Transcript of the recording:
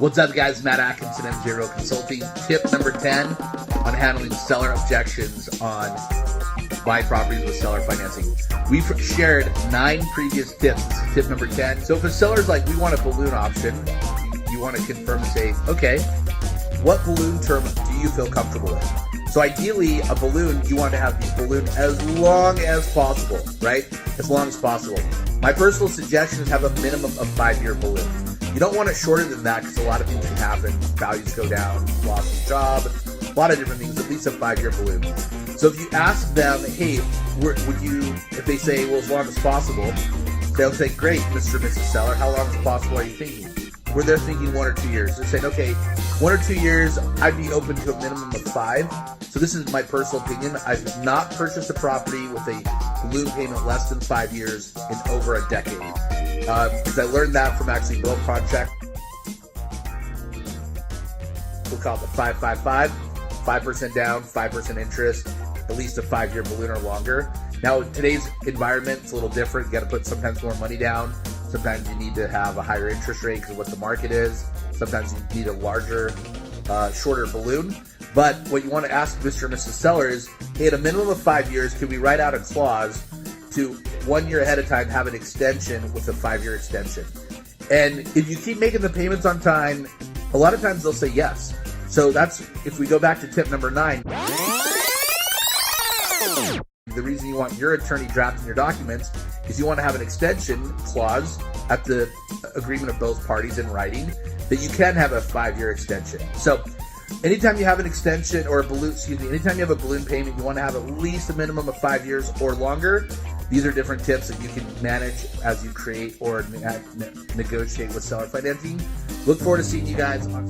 What's up, guys? Matt Atkinson, MJ Rowe Consulting. Tip number 10 on handling seller objections on buying properties with seller financing. We've shared 9 previous tips. This is tip number 10. So if a seller's like, we want a balloon option, you want to confirm and say, okay, what balloon term do you feel comfortable with? So ideally, a balloon, you want to have the balloon as long as possible, right? As long as possible. My personal suggestion is have a minimum of 5-year balloon. You don't want it shorter than that because a lot of things can happen. Values go down, lost a job, a lot of different things, at least a 5-year balloon. So if you ask them, hey, would you, if they say, well, as long as possible, they'll say, great, Mr. and Mrs. Seller, how long as possible are you thinking? Where they're thinking 1 or 2 years. They're saying, okay, 1 or 2 years, I'd be open to a minimum of 5. So this is my personal opinion. I've not purchased a property with a balloon payment less than 5 years in over a decade. Because I learned that from actually Bill Project. We'll call it the 5-5-5. 5% down, 5% interest, at least a 5-year balloon or longer. Now, today's environment, it's a little different. You got to put sometimes more money down. Sometimes you need to have a higher interest rate because of what the market is. Sometimes you need a larger, shorter balloon. But what you want to ask Mr. and Mrs. Seller is, hey, at a minimum of 5 years, can we write out a clause to 1 year ahead of time have an extension with a 5-year extension? And if you keep making the payments on time, a lot of times they'll say yes. So that's, if we go back to tip number 9, the reason you want your attorney drafting your documents is you want to have an extension clause at the agreement of both parties in writing that you can have a 5-year extension. So anytime you have an extension or a balloon, anytime you have a balloon payment, you want to have at least a minimum of 5 years or longer. These are different tips that you can manage as you create or negotiate with seller financing. Look forward to seeing you guys on